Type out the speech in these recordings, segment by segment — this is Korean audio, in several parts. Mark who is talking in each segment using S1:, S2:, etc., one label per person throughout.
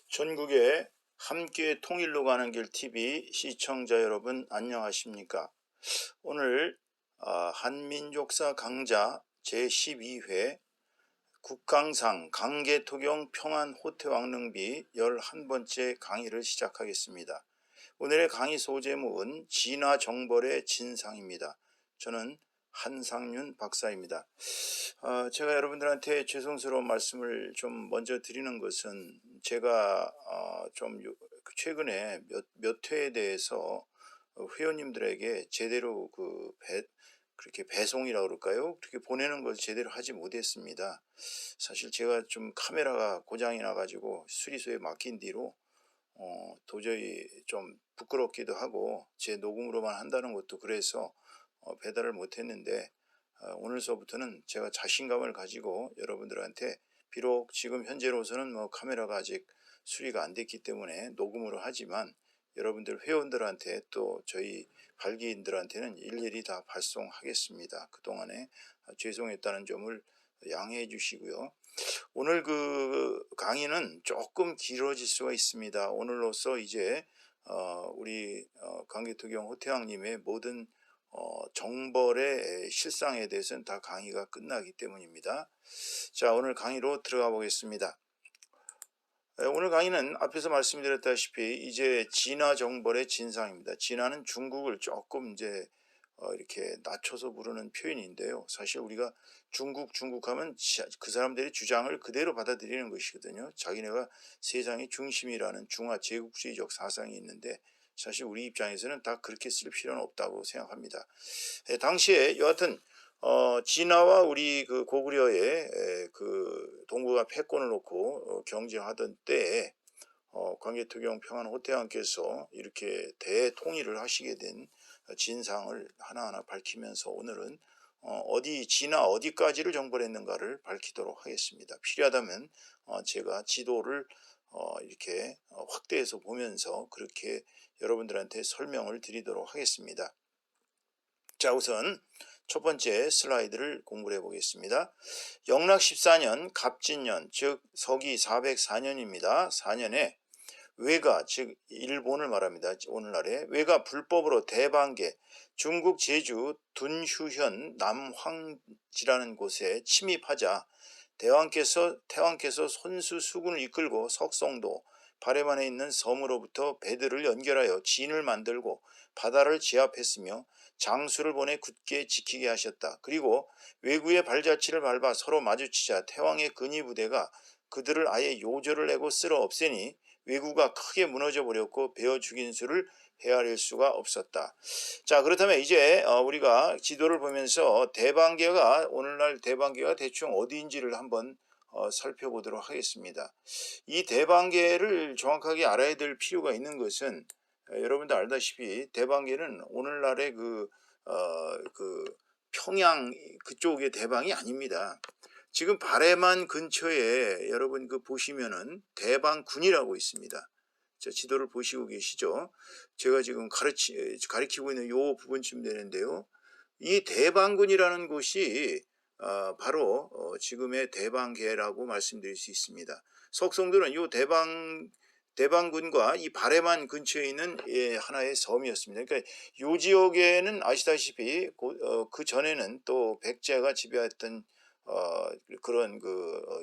S1: 전국의 함께 통일로 가는 길 TV 시청자 여러분 안녕하십니까? 오늘 한민족사 강좌 제12회 국강상 강계토경 평안 호태왕릉비 11번째 강의를 시작하겠습니다. 오늘의 강의 소제목은 진화정벌의 진상입니다. 저는 한상윤 박사입니다. 제가 여러분들한테 죄송스러운 말씀을 좀 먼저 드리는 것은 제가 좀 최근에 몇 회에 대해서 회원님들에게 제대로 그렇게 배송이라고 그럴까요? 그렇게 보내는 것을 제대로 하지 못했습니다. 사실 제가 좀 카메라가 고장이 나가지고 수리소에 맡긴 뒤로 도저히 좀 부끄럽기도 하고 제 녹음으로만 한다는 것도 그래서 배달을 못했는데 오늘서부터는 제가 자신감을 가지고 여러분들한테 비록 지금 현재로서는 카메라가 아직 수리가 안 됐기 때문에 녹음으로 하지만 여러분들 회원들한테 또 저희 발기인들한테는 일일이 다 발송하겠습니다. 그동안에 죄송했다는 점을 양해해 주시고요. 오늘 그 강의는 조금 길어질 수가 있습니다. 오늘로써 이제 우리 강계토경 호태왕님의 모든 정벌의 실상에 대해서는 다 강의가 끝나기 때문입니다. 자, 오늘 강의로 들어가 보겠습니다. 오늘 강의는 앞에서 말씀드렸다시피 이제 진화 정벌의 진상입니다. 진화는 중국을 조금 이제 이렇게 낮춰서 부르는 표현인데요. 사실 우리가 중국하면 그 사람들의 주장을 그대로 받아들이는 것이거든요. 자기네가 세상의 중심이라는 중화 제국주의적 사상이 있는데 사실 우리 입장에서는 다 그렇게 쓸 필요는 없다고 생각합니다. 당시에 여하튼 진화와 우리 그 고구려의 그 동북아 패권을 놓고 경쟁하던 때에 강계토경 평안 호태왕께서 이렇게 대통일을 하시게 된 진상을 하나하나 밝히면서 오늘은 진화 어디까지를 정벌했는가를 밝히도록 하겠습니다. 필요하다면 제가 지도를 이렇게 확대해서 보면서 그렇게 여러분들한테 설명을 드리도록 하겠습니다. 자, 우선 첫 번째 슬라이드를 공부해 보겠습니다. 영락 14년 갑진년, 즉 서기 404년입니다. 4년에 외가, 즉 일본을 말합니다. 오늘날에 외가 불법으로 대방계, 중국 제주 둔휴현 남황지라는 곳에 침입하자 태왕께서 손수 수군을 이끌고 석성도 발해만에 있는 섬으로부터 배들을 연결하여 진을 만들고 바다를 제압했으며 장수를 보내 굳게 지키게 하셨다. 그리고 왜구의 발자취를 밟아 서로 마주치자 태왕의 근위부대가 그들을 아예 요절을 내고 쓸어 없애니 왜구가 크게 무너져 버렸고 베어 죽인 수를 헤아릴 수가 없었다. 자, 그렇다면 이제 우리가 지도를 보면서 오늘날 대방계가 대충 어디인지를 한번 살펴보도록 하겠습니다. 이 대방계를 정확하게 알아야 될 필요가 있는 것은 여러분도 알다시피 대방계는 오늘날의 그 평양 그쪽의 대방이 아닙니다. 지금 발해만 근처에 여러분 보시면은 대방군이라고 있습니다. 자, 지도를 보시고 계시죠? 제가 지금 가리키고 있는 요 부분쯤 되는데요. 이 대방군이라는 곳이 바로 지금의 대방계라고 말씀드릴 수 있습니다. 석성들은 요 대방군과 이 발해만 근처에 있는 하나의 섬이었습니다. 그러니까 요 지역에는 아시다시피 그 전에는 또 백제가 지배했던 그런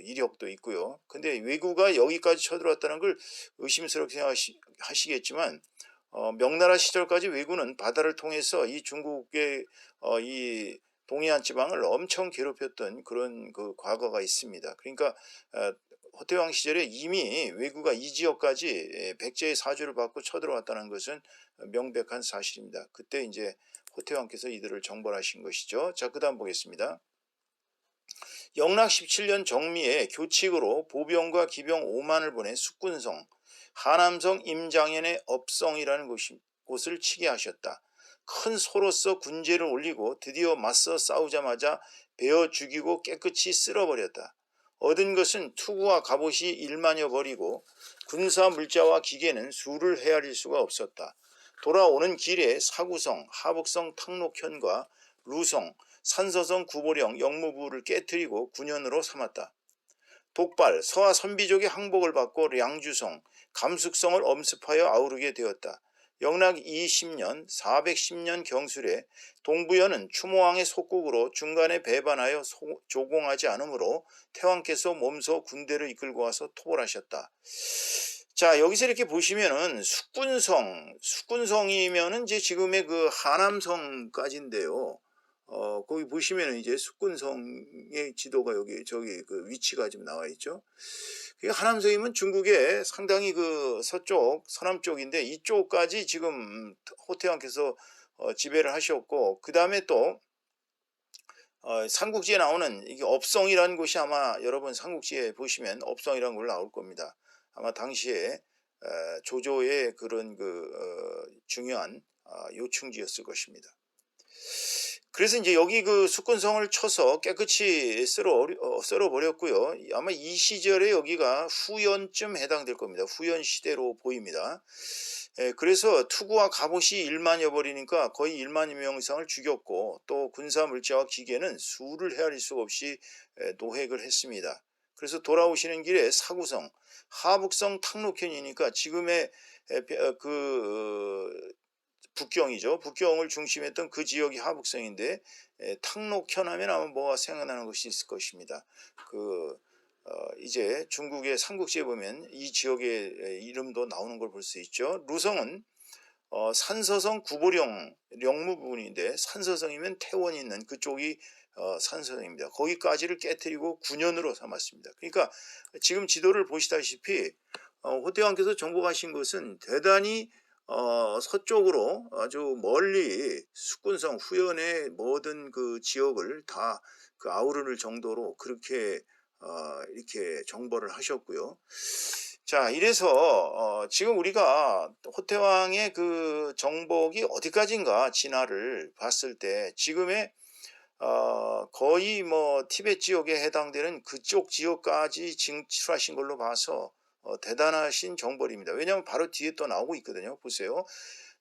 S1: 이력도 있고요. 근데 왜구가 여기까지 쳐들어왔다는 걸 의심스럽게 생각하시겠지만 명나라 시절까지 왜구는 바다를 통해서 이 중국의 이 동해안 지방을 엄청 괴롭혔던 그런 과거가 있습니다. 그러니까 호태왕 시절에 이미 왜구가 이 지역까지 백제의 사주를 받고 쳐들어왔다는 것은 명백한 사실입니다. 그때 이제 호태왕께서 이들을 정벌하신 것이죠. 자, 그다음 보겠습니다. 영락 17년 정미에 교칙으로 보병과 기병 5만을 보내 숙군성, 하남성 임장현의 업성이라는 곳을 치게 하셨다. 큰 소로서 군제를 올리고 드디어 맞서 싸우자마자 베어 죽이고 깨끗이 쓸어버렸다. 얻은 것은 투구와 갑옷이 1만여 벌이고 군사 물자와 기계는 수를 헤아릴 수가 없었다. 돌아오는 길에 사구성, 하북성 탕록현과 루성, 산서성 구보령 영무부를 깨뜨리고 군현으로 삼았다. 독발, 서하 선비족의 항복을 받고 량주성, 감숙성을 엄습하여 아우르게 되었다. 영락 20년 410년 경술에 동부연은 추모왕의 속국으로 중간에 배반하여 조공하지 않으므로 태왕께서 몸소 군대를 이끌고 와서 토벌하셨다. 자, 여기서 이렇게 보시면은 숙군성이면은 이제 지금의 그 하남성까지인데요. 거기 보시면은 이제 숙군성의 지도가 여기 저기 그 위치가 지금 나와 있죠. 그 하남성이면 중국의 상당히 그 서쪽 서남쪽인데 이쪽까지 지금 호태왕께서 지배를 하셨고, 그 다음에 또 삼국지에 나오는 이게 업성이라는 곳이 아마 여러분 삼국지에 보시면 업성이라는 걸 나올 겁니다. 아마 당시에 조조의 그런 중요한 요충지였을 것입니다. 그래서 이제 여기 그 숙군성을 쳐서 깨끗이 썰어버렸고요. 아마 이 시절에 여기가 후연쯤 해당될 겁니다. 후연 시대로 보입니다. 그래서 투구와 갑옷이 일만여 버리니까 거의 1만여 명 이상을 죽였고, 또 군사 물자와 기계는 수를 헤아릴 수 없이 노획을 했습니다. 그래서 돌아오시는 길에 사구성, 하북성 탕록현이니까 지금의 북경이죠. 북경을 중심했던 그 지역이 하북성인데, 탕록현 하면 아마 뭐가 생각나는 것이 있을 것입니다. 이제 중국의 삼국지에 보면 이 지역의 이름도 나오는 걸 볼 수 있죠. 루성은 산서성 구보령 령무 부분인데, 산서성이면 태원이 있는 그쪽이 산서성입니다. 거기까지를 깨뜨리고 9년으로 삼았습니다. 그러니까 지금 지도를 보시다시피 호태왕께서 정복하신 것은 대단히 서쪽으로 아주 멀리 숙군성 후연의 모든 그 지역을 다 그 아우르는 정도로 그렇게 이렇게 정벌을 하셨고요. 자, 이래서 지금 우리가 호태왕의 그 정복이 어디까지인가 진화를 봤을 때 지금의 거의 뭐 티베트 지역에 해당되는 그쪽 지역까지 진출하신 걸로 봐서 대단하신 정벌입니다. 왜냐하면 바로 뒤에 또 나오고 있거든요. 보세요.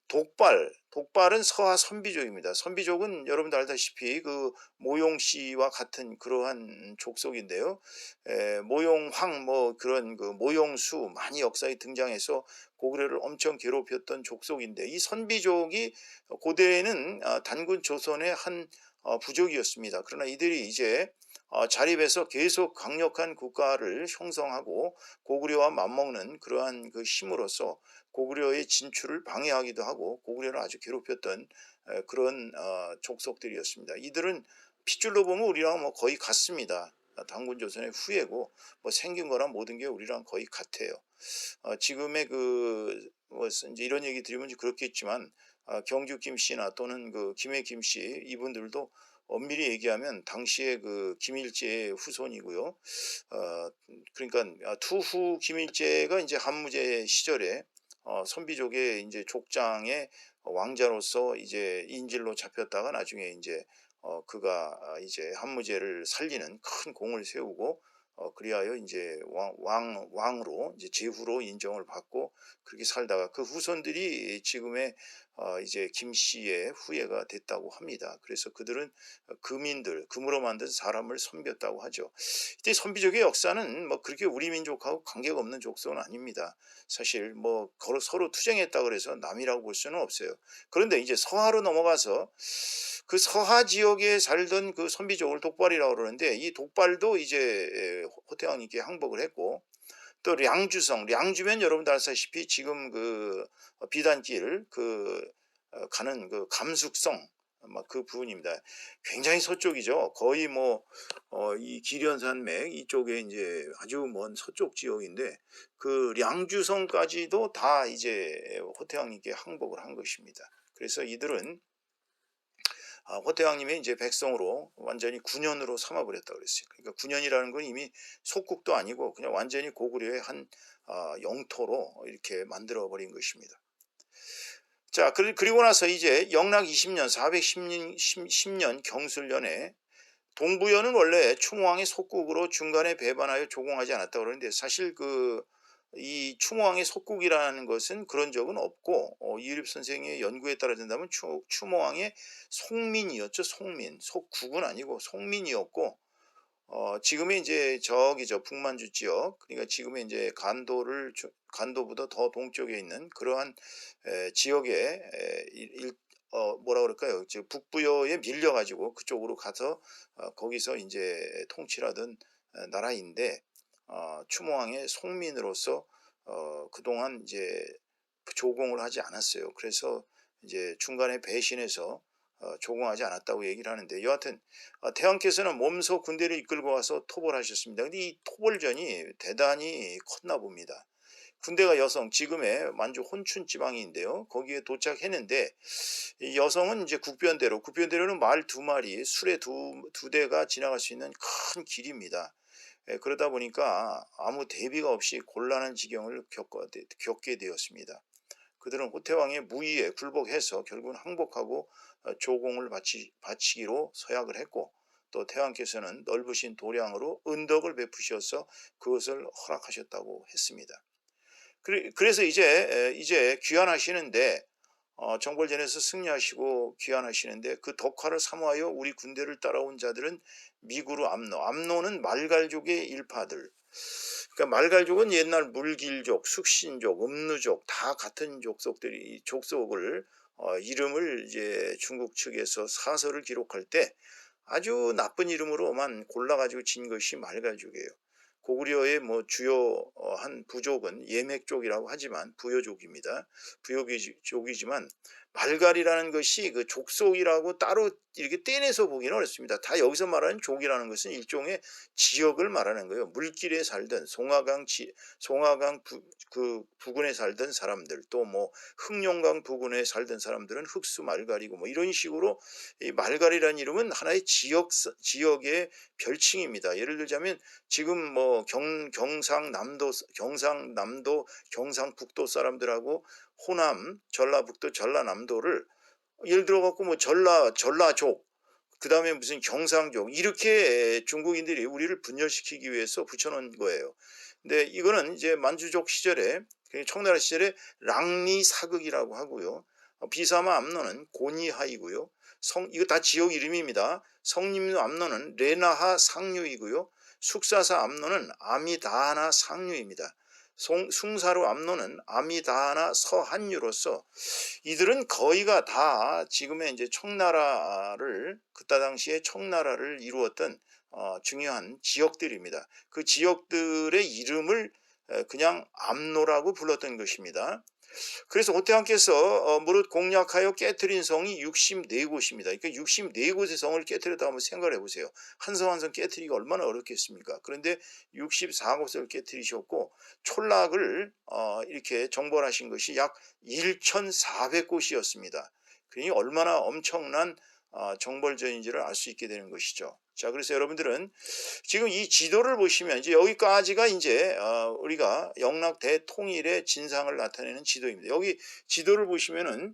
S1: 독발은 서하 선비족입니다. 선비족은 여러분들 알다시피 그 모용씨와 같은 그러한 족속인데요. 모용황 뭐 그런 그 모용수 많이 역사에 등장해서 고구려를 엄청 괴롭혔던 족속인데, 이 선비족이 고대에는 단군 조선의 한 부족이었습니다. 그러나 이들이 이제 자립해서 계속 강력한 국가를 형성하고 고구려와 맞먹는 그러한 그 힘으로써 고구려의 진출을 방해하기도 하고 고구려를 아주 괴롭혔던 그런 족속들이었습니다. 이들은 핏줄로 보면 우리랑 뭐 거의 같습니다. 단군 조선의 후예고 뭐 생긴 거랑 모든 게 우리랑 거의 같아요. 지금의 뭐 이제 이런 얘기 드리면 그렇겠지만 경주 김씨나 또는 그 김해 김씨 이분들도 엄밀히 얘기하면 당시에 그 김일제의 후손이고요. 그러니까 투후 김일제가 이제 한무제 시절에 선비족의 이제 족장의 왕자로서 이제 인질로 잡혔다가 나중에 이제 그가 이제 한무제를 살리는 큰 공을 세우고 그리하여 이제 왕으로 이제 제후로 인정을 받고 그렇게 살다가 그 후손들이 지금의 이제 김씨의 후예가 됐다고 합니다. 그래서 그들은 금으로 만든 사람을 섬겼다고 하죠. 이때 선비족의 역사는 뭐 그렇게 우리 민족하고 관계가 없는 족속은 아닙니다. 사실 뭐 서로 투쟁했다 그래서 남이라고 볼 수는 없어요. 그런데 이제 서하로 넘어가서 그 서하 지역에 살던 그 선비족을 독발이라고 그러는데, 이 독발도 이제 호태왕님께 항복을 했고, 또 량주면 여러분들 아시다시피 지금 그 비단길 가는 그 감숙성 막 그 부분입니다. 굉장히 서쪽이죠. 거의 뭐 이 기련산맥 이쪽에 이제 아주 먼 서쪽 지역인데, 그 량주성까지도 다 이제 호태왕님께 항복을 한 것입니다. 그래서 이들은 호태왕님이 이제 백성으로 완전히 9년으로 삼아버렸다고 그랬어요. 그러니까 9년이라는 건 이미 속국도 아니고 그냥 완전히 고구려의 한 영토로 이렇게 만들어버린 것입니다. 자, 그리고 나서 이제 영락 20년 410년 경술년에 동부연은 원래 충무왕의 속국으로 중간에 배반하여 조공하지 않았다고 그러는데, 사실 이 충무왕의 속국이라는 것은 그런 적은 없고, 이율립 선생의 연구에 따라진다면 충무왕의 속민이었죠. 속민, 속국은 아니고 속민이었고, 지금의 이제 저기죠. 북만주 지역. 그러니까 지금의 이제 간도보다 더 동쪽에 있는 그러한 지역에 뭐라 그럴까요? 즉 북부여에 밀려 가지고 그쪽으로 가서 거기서 이제 통치를 하던 나라인데, 추모왕의 속민으로서 그동안 이제 조공을 하지 않았어요. 그래서 이제 중간에 배신해서 조공하지 않았다고 얘기를 하는데, 여하튼 태왕께서는 몸소 군대를 이끌고 와서 토벌하셨습니다. 근데 이 토벌전이 대단히 컸나 봅니다. 군대가 여성, 지금의 만주 혼춘 지방인데요. 거기에 도착했는데, 이 여성은 이제 국변대로는 말 두 마리, 수레 두 대가 지나갈 수 있는 큰 길입니다. 그러다 보니까 아무 대비가 없이 곤란한 지경을 겪게 되었습니다. 그들은 호태왕의 무의에 굴복해서 결국은 항복하고 조공을 바치기로 서약을 했고, 또 태왕께서는 넓으신 도량으로 은덕을 베푸셔서 그것을 허락하셨다고 했습니다. 그래서 이제 귀환하시는데, 정벌전에서 승리하시고 귀환하시는데, 그 덕화를 사모하여 우리 군대를 따라온 자들은 미구르 암노는 말갈족의 일파들. 그러니까 말갈족은 옛날 물길족, 숙신족, 음누족 다 같은 족속을 이름을 이제 중국 측에서 사서를 기록할 때 아주 나쁜 이름으로만 골라가지고 진 것이 말갈족이에요. 고구려의 뭐 주요 한 부족은 예맥족이라고 하지만 부여족입니다. 부여족이지만 말갈이라는 것이 그 족속이라고 따로 이렇게 떼내서 보기는 어렵습니다. 다 여기서 말하는 족이라는 것은 일종의 지역을 말하는 거예요. 물길에 살던 송화강 그 부근에 살던 사람들, 또 뭐 흑룡강 부근에 살던 사람들은 흑수 말갈이고 뭐 이런 식으로 이 말갈이라는 이름은 하나의 지역의 별칭입니다. 예를 들자면 지금 뭐 경상남도, 경상북도 사람들하고 호남, 전라북도, 전라남도를 예를 들어 갖고 뭐 전라족, 그 다음에 무슨 경상족, 이렇게 중국인들이 우리를 분열시키기 위해서 붙여놓은 거예요. 근데 이거는 이제 만주족 시절에, 청나라 시절에 랑리사극이라고 하고요. 비사마 암노는 고니하이고요. 이거 다 지역 이름입니다. 성림루 암노는 레나하 상류이고요. 숙사사 암노는 아미다하나 상류입니다. 숭사루 암노는 아미다하나 서한류로서 이들은 거의가 다 지금의 이제 청나라를, 그때 당시에 청나라를 이루었던 중요한 지역들입니다. 그 지역들의 이름을 그냥 암노라고 불렀던 것입니다. 그래서 호태왕께서 무릇 공략하여 깨트린 성이 64곳입니다. 그러니까 64곳의 성을 깨트렸다고 한번 생각을 해보세요. 한 성 한 성 깨트리기가 얼마나 어렵겠습니까? 그런데 64곳을 깨트리셨고, 촌락을 이렇게 정벌하신 것이 약 1,400곳이었습니다. 그러니 얼마나 엄청난 정벌전인지를 알 수 있게 되는 것이죠. 자, 그래서 여러분들은 지금 이 지도를 보시면 이제 여기까지가 이제 우리가 영락 대통일의 진상을 나타내는 지도입니다. 여기 지도를 보시면은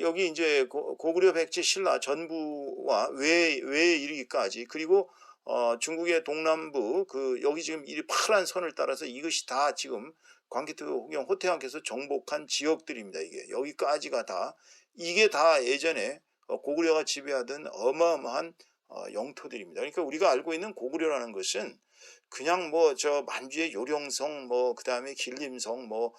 S1: 여기 이제 고구려 백제 신라 전부와 외에 이르기까지, 그리고 중국의 동남부 여기 지금 이 파란 선을 따라서 이것이 다 지금 광개토경 호태왕께서 정복한 지역들입니다. 이게 여기까지가 다, 이게 다 예전에 고구려가 지배하던 어마어마한 영토들입니다. 그러니까 우리가 알고 있는 고구려라는 것은 그냥 뭐 저 만주의 요령성, 뭐 그다음에 길림성, 뭐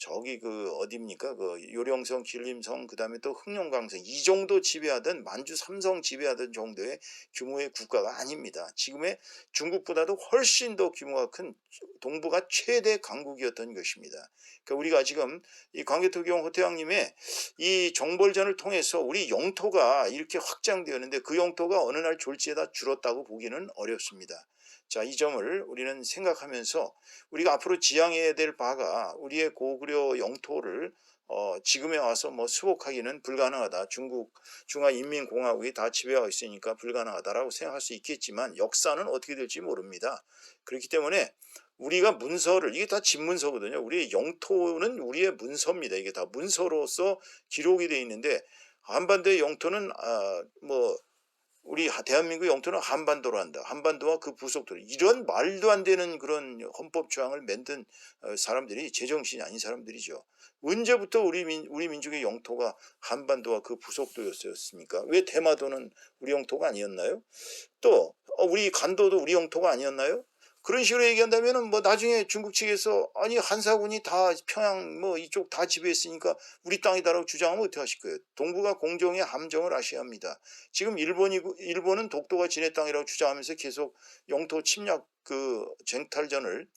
S1: 저기 어디입니까? 요령성, 길림성, 그다음에 또 흑룡강성, 이 정도 지배하던, 만주 삼성 지배하던 정도의 규모의 국가가 아닙니다. 지금의 중국보다도 훨씬 더 규모가 큰 동북아 최대 강국이었던 것입니다. 그러니까 우리가 지금 이 광개토경 호태왕님의 이 정벌전을 통해서 우리 영토가 이렇게 확장되었는데, 그 영토가 어느 날 졸지에다 줄었다고 보기는 어렵습니다. 자, 이 점을 우리는 생각하면서 우리가 앞으로 지향해야 될 바가, 우리의 고구려 영토를 지금에 와서 뭐 수복하기는 불가능하다. 중화인민공화국이 다 지배하고 있으니까 불가능하다라고 생각할 수 있겠지만, 역사는 어떻게 될지 모릅니다. 그렇기 때문에 우리가 문서를, 이게 다 집문서거든요. 우리의 영토는 우리의 문서입니다. 이게 다 문서로서 기록이 되어 있는데, 한반도의 영토는 뭐 우리 대한민국 영토는 한반도로 한다. 한반도와 그 부속도로. 이런 말도 안 되는 그런 헌법 조항을 만든 사람들이 제정신이 아닌 사람들이죠. 언제부터 우리 민족의 영토가 한반도와 그 부속도였습니까? 왜 대마도는 우리 영토가 아니었나요? 또 우리 간도도 우리 영토가 아니었나요? 그런 식으로 얘기한다면은 뭐 나중에 중국 측에서 아니 한사군이 다 평양 뭐 이쪽 다 지배했으니까 우리 땅이다라고 주장하면 어떻게 하실 거예요? 동북아 공정의 함정을 아셔야 합니다. 지금 일본은 독도가 지네 땅이라고 주장하면서 계속 영토 침략 그 쟁탈전을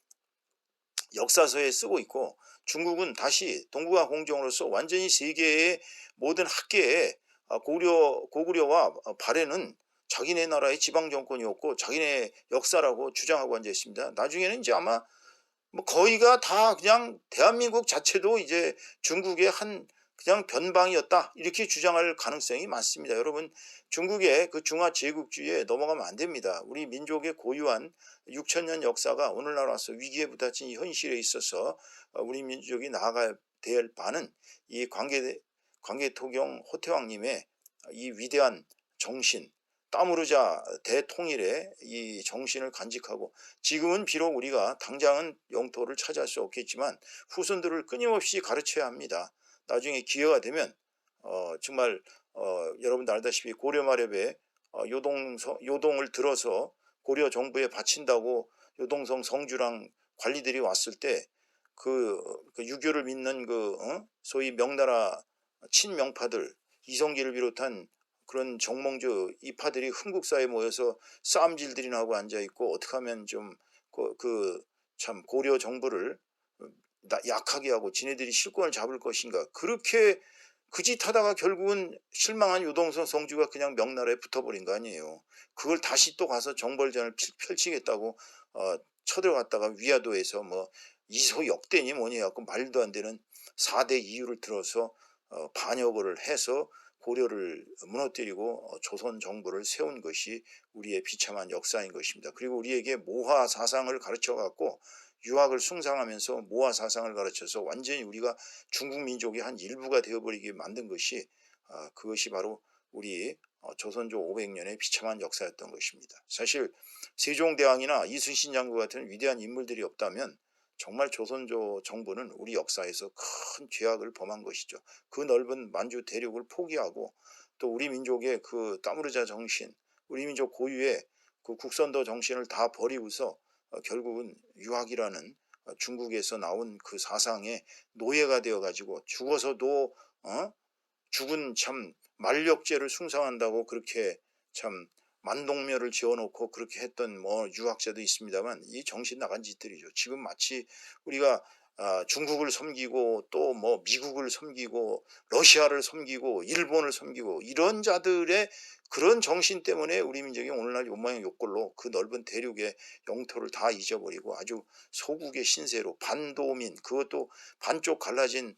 S1: 역사서에 쓰고 있고, 중국은 다시 동북아 공정으로서 완전히 세계의 모든 학계에 고구려와 발해는 자기네 나라의 지방 정권이었고 자기네 역사라고 주장하고 앉아 있습니다. 나중에는 이제 아마 뭐 거의가 다 그냥 대한민국 자체도 이제 중국의 한 그냥 변방이었다 이렇게 주장할 가능성이 많습니다. 여러분, 중국의 그 중화 제국주의에 넘어가면 안 됩니다. 우리 민족의 고유한 6,000년 역사가 오늘날 와서 위기에 부딪힌 이 현실에 있어서 우리 민족이 나아가야 될 바는 이 광개토경 호태왕님의 이 위대한 정신, 땀으로자 대통일의 이 정신을 간직하고, 지금은 비록 우리가 당장은 영토를 차지할 수 없겠지만 후손들을 끊임없이 가르쳐야 합니다. 나중에 기회가 되면 정말 여러분들 알다시피 고려 마렵에 요동을 들어서 고려 정부에 바친다고 요동성 성주랑 관리들이 왔을 때 그 유교를 믿는 소위 명나라 친명파들, 이성계를 비롯한 그런 정몽주 이파들이 흥국사에 모여서 싸움질들이나 하고 앉아 있고, 어떻게 하면 좀 참 고려 정부를 약하게 하고 지네들이 실권을 잡을 것인가, 그렇게 그 짓 하다가 결국은 실망한 요동성 성주가 그냥 명나라에 붙어버린 거 아니에요. 그걸 다시 또 가서 정벌전을 펼치겠다고 쳐들어갔다가 위화도에서 뭐 이소역대니 뭐니 해갖고 말도 안 되는 4대 이유를 들어서 반역을 해서 고려를 무너뜨리고 조선 정부를 세운 것이 우리의 비참한 역사인 것입니다. 그리고 우리에게 모화 사상을 가르쳐 갖고 유학을 숭상하면서 모화 사상을 가르쳐서 완전히 우리가 중국 민족의 한 일부가 되어버리게 만든 것이 그것이 바로 우리 조선조 500년의 비참한 역사였던 것입니다. 사실 세종대왕이나 이순신 장군 같은 위대한 인물들이 없다면 정말 조선조 정부는 우리 역사에서 큰 죄악을 범한 것이죠. 그 넓은 만주 대륙을 포기하고 또 우리 민족의 그 따무르자 정신, 우리 민족 고유의 그 국선도 정신을 다 버리고서 결국은 유학이라는 중국에서 나온 그 사상의 노예가 되어가지고 죽어서도 죽은 참 만력죄를 숭상한다고 그렇게 참 만동묘를 지어놓고 그렇게 했던 뭐 유학자도 있습니다만, 이 정신 나간 짓들이죠. 지금 마치 우리가 중국을 섬기고 또 뭐 미국을 섬기고 러시아를 섬기고 일본을 섬기고 이런 자들의 그런 정신 때문에 우리 민족이 오늘날 요모양 요꼴로 그 넓은 대륙의 영토를 다 잊어버리고 아주 소국의 신세로 반도민, 그것도 반쪽 갈라진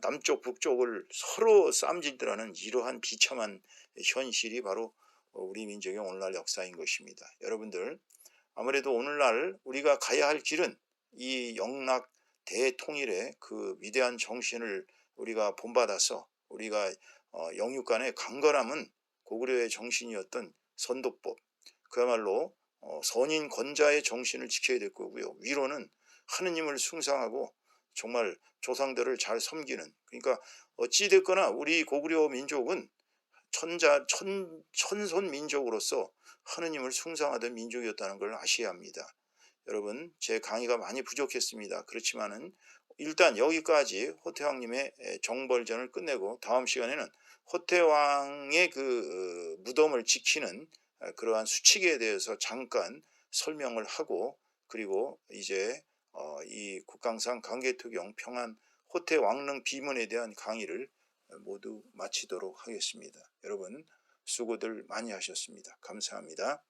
S1: 남쪽 북쪽을 서로 쌈질들하는 이러한 비참한 현실이 바로 우리 민족의 오늘날 역사인 것입니다. 여러분들, 아무래도 오늘날 우리가 가야 할 길은 이 영락 대통일의 그 위대한 정신을 우리가 본받아서 우리가 영육간의 강건함은 고구려의 정신이었던 선독법, 그야말로 선인 권자의 정신을 지켜야 될 거고요. 위로는 하느님을 숭상하고 정말 조상들을 잘 섬기는, 그러니까 어찌됐거나 우리 고구려 민족은 천손 민족으로서 하느님을 숭상하던 민족이었다는 걸 아셔야 합니다. 여러분, 제 강의가 많이 부족했습니다. 그렇지만은 일단 여기까지 호태왕님의 정벌전을 끝내고 다음 시간에는 호태왕의 그 무덤을 지키는 그러한 수칙에 대해서 잠깐 설명을 하고, 그리고 이제 이 국강산 광개토경 평안 호태왕릉 비문에 대한 강의를 모두 마치도록 하겠습니다. 여러분 수고들 많이 하셨습니다. 감사합니다.